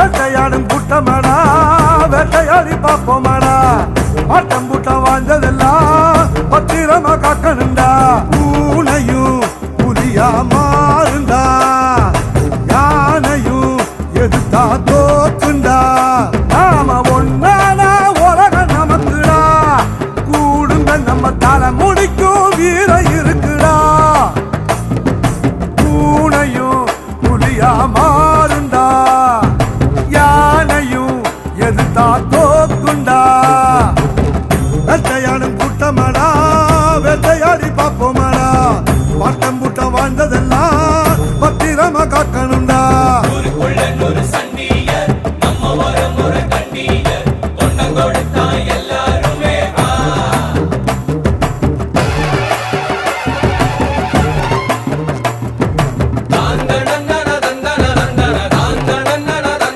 வேட்டையாடும் கூட்டமாடா வேட்டையாடி பார்ப்போமாடா ஆட்டம் கூட்டம் வாழ்ந்ததெல்லாம் பத்திரமா காக்கணுண்டா பூனையும் புலியா மாறுண்டா யானையும் எதிர்த்தா தோக்குண்டா